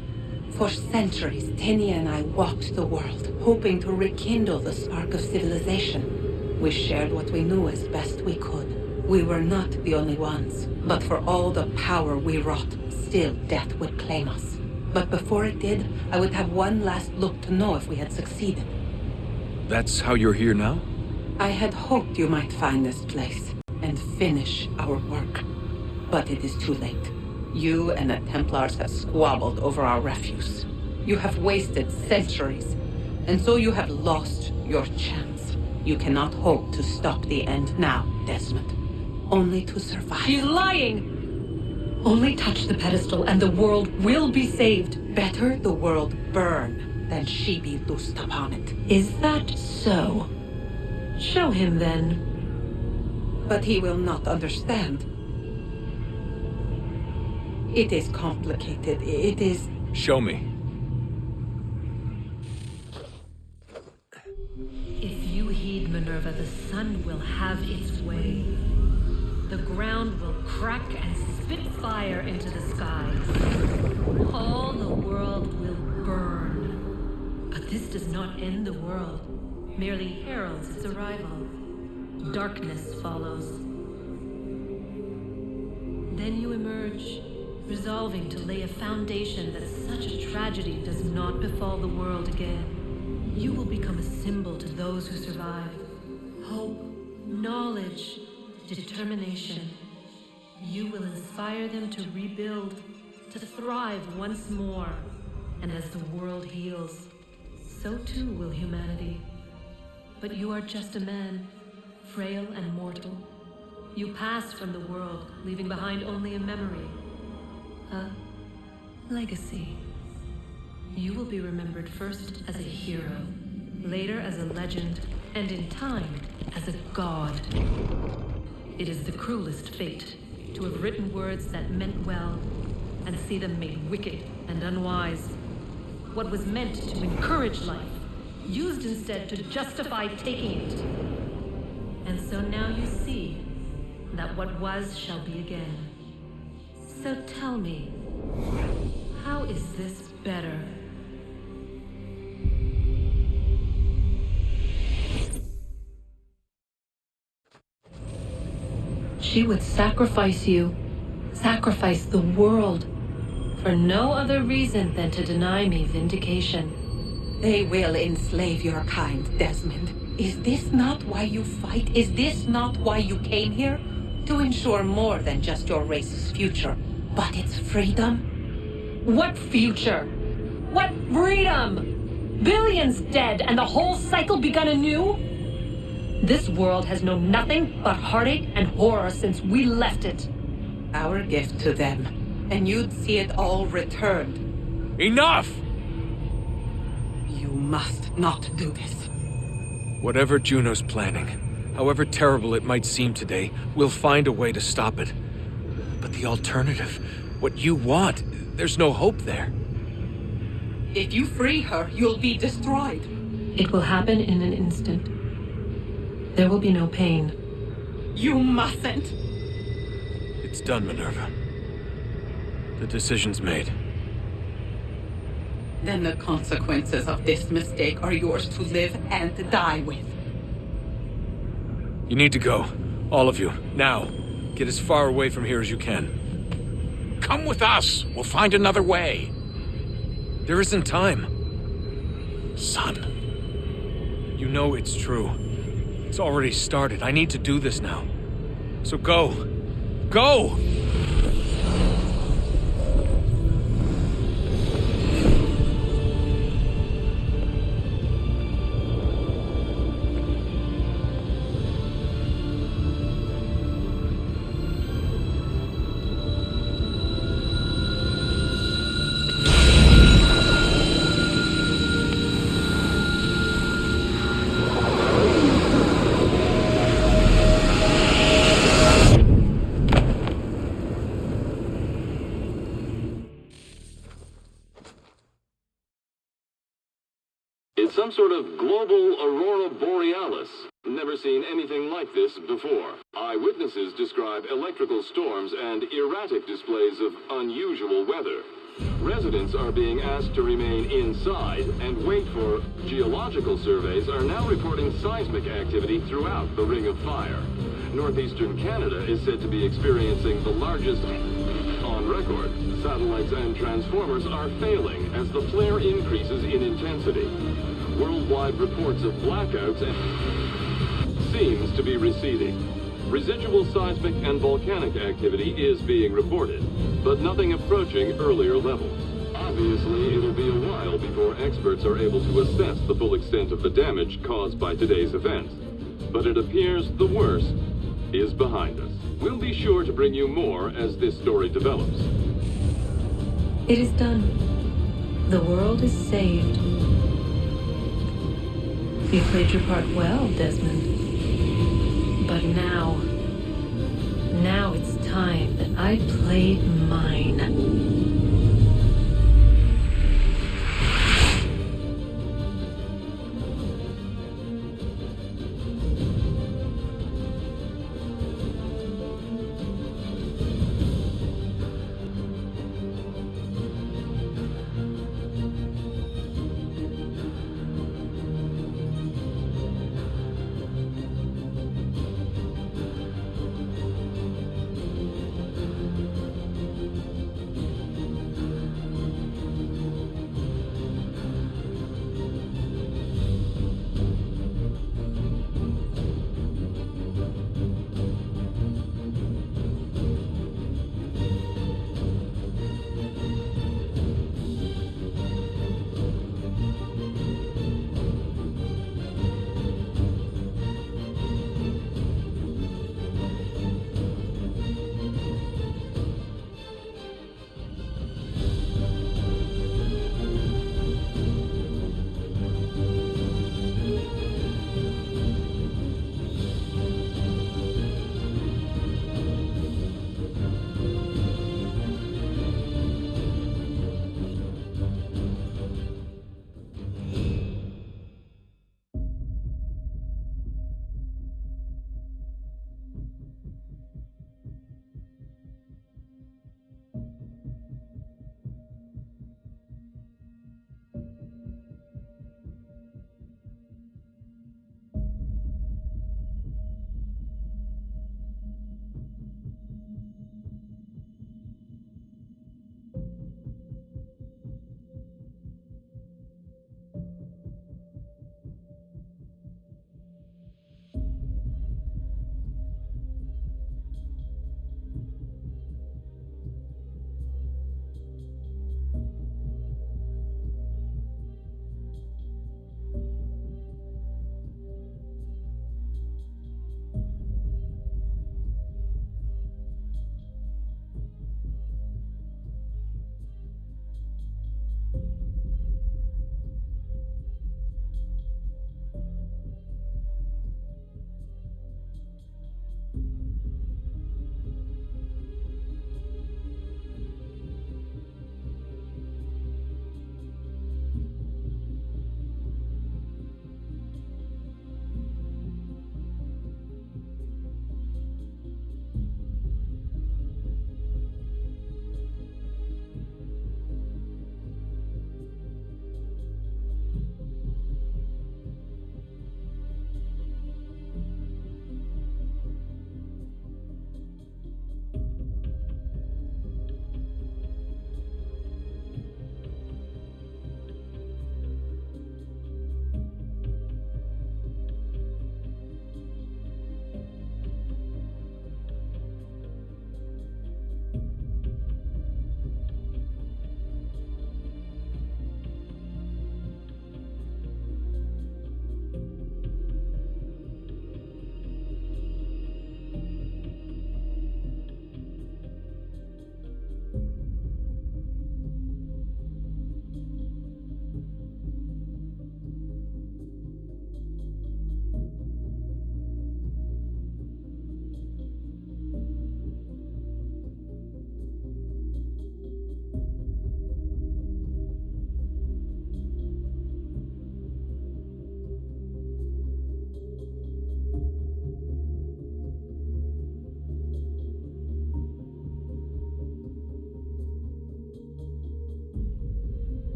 For centuries, Tinia and I walked the world, hoping to rekindle the spark of civilization. We shared what we knew as best we could. We were not the only ones, but for all the power we wrought, still death would claim us. But before it did, I would have one last look to know if we had succeeded. That's how you're here now? I had hoped you might find this place and finish our work. But it is too late. You and the Templars have squabbled over our refuse. You have wasted centuries, and so you have lost your chance. You cannot hope to stop the end now, Desmond. Only to survive. She's lying! Only touch the pedestal and the world will be saved. Better the world burn than she be loosed upon it. Is that so? Show him then. But he will not understand. It is complicated. It is... Show me. If you heed Minerva, the sun will have its way. The ground will crack and spit fire into the skies. All the world will burn. But this does not end the world, merely heralds its arrival. Darkness follows. Then you emerge, resolving to lay a foundation that such a tragedy does not befall the world again. You will become a symbol to those who survive. Hope, knowledge, determination. You will inspire them to rebuild, to thrive once more. And as the world heals, so too will humanity. But you are just a man, frail and mortal. You pass from the world, leaving behind only a memory. A legacy. You will be remembered first as a hero, later as a legend, and in time, as a god. It is the cruelest fate to have written words that meant well, and see them made wicked and unwise. What was meant to encourage life, used instead to justify taking it. And so now you see that what was shall be again. So tell me, how is this better? She would sacrifice you, sacrifice the world, for no other reason than to deny me vindication. They will enslave your kind, Desmond. Is this not why you fight? Is this not why you came here? To ensure more than just your race's future, but its freedom? What future? What freedom? Billions dead and the whole cycle begun anew? This world has known nothing but heartache and horror since we left it. Our gift to them, and you'd see it all returned. Enough! You must not do this. Whatever Juno's planning, however terrible it might seem today, we'll find a way to stop it. But the alternative, what you want, there's no hope there. If you free her, you'll be destroyed. It will happen in an instant. There will be no pain. You mustn't. It's done, Minerva. The decision's made. Then the consequences of this mistake are yours to live and die with. You need to go. All of you. Now. Get as far away from here as you can. Come with us. We'll find another way. There isn't time. Son. You know it's true. It's already started. I need to do this now. So go. Go! It's some sort of global aurora borealis. Never seen anything like this before. Eyewitnesses describe electrical storms and erratic displays of unusual weather. Residents are being asked to remain inside and wait for geological surveys are now reporting seismic activity throughout the Ring of Fire. Northeastern Canada is said to be experiencing the largest on record. Satellites and transformers are failing as the flare increases in intensity. Worldwide reports of blackouts seems to be receding. Residual seismic and volcanic activity is being reported, but nothing approaching earlier levels. Obviously, it'll be a while before experts are able to assess the full extent of the damage caused by today's event. But it appears the worst is behind us. We'll be sure to bring you more as this story develops. It is done. The world is saved. You played your part well, Desmond. But now it's time that I played mine.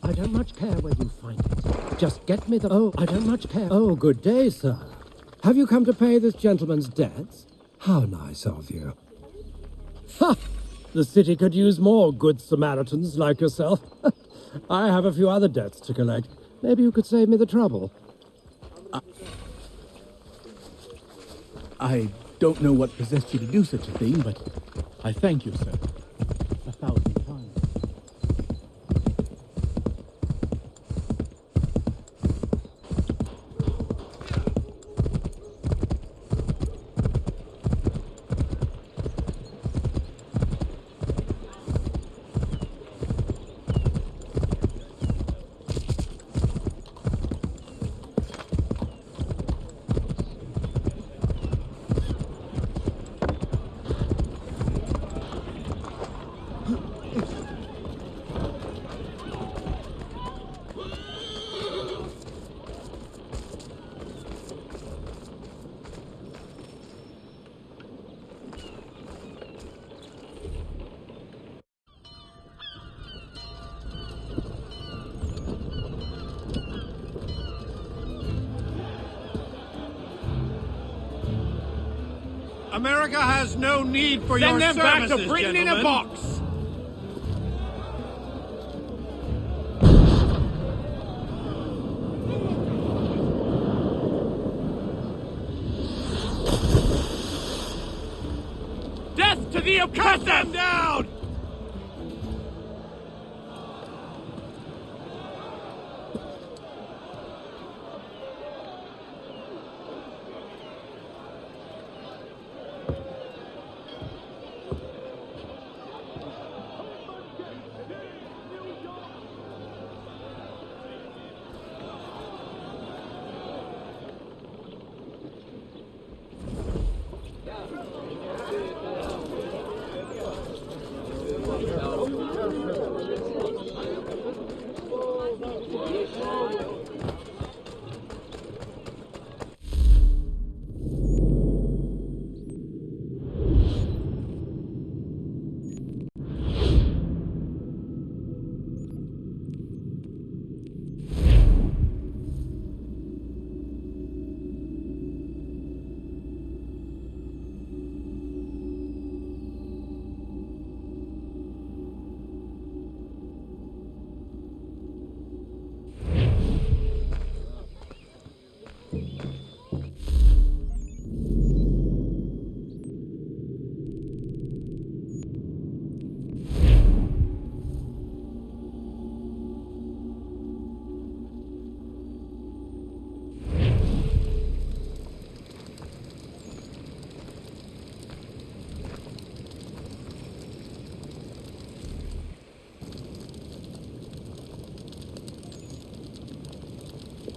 I don't much care where you find it. Just get me the... Oh, I don't much care. Oh, good day, sir. Have you come to pay this gentleman's debts? How nice of you. Ha! The city could use more good Samaritans like yourself. I have a few other debts to collect. Maybe you could save me the trouble. I don't know what possessed you to do such a thing, but I thank you, sir. 1,000 times. America has no need for your Send them back services, to Britain in a gentlemen. box! Death to the oppressor! Cut them down!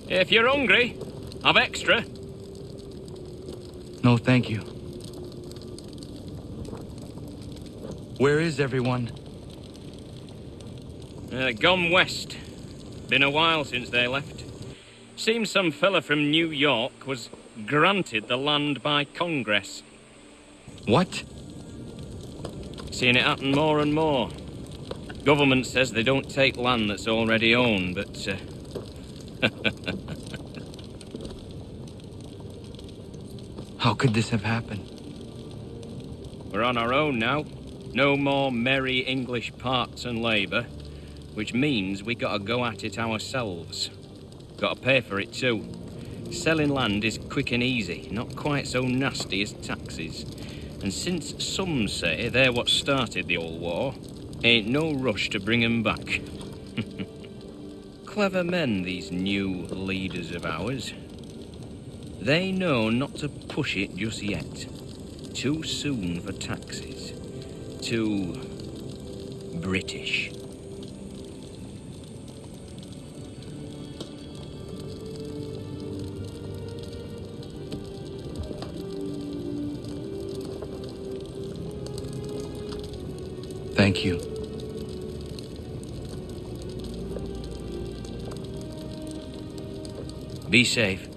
If you're hungry, have extra. No, thank you. Where is everyone? Gone west. Been a while since they left. Seems some fella from New York was granted the land by Congress. What? Seeing it happen more and more. Government says they don't take land that's already owned, but... How could this have happened? We're on our own now. No more merry English parts and labour, which means we gotta go at it ourselves. Gotta pay for it too. Selling land is quick and easy, not quite so nasty as taxes. And since some say they're what started the old war, ain't no rush to bring 'em back. Clever men, these new leaders of ours. They know not to push it just yet. Too soon for taxes. Too British. Thank you. Be safe.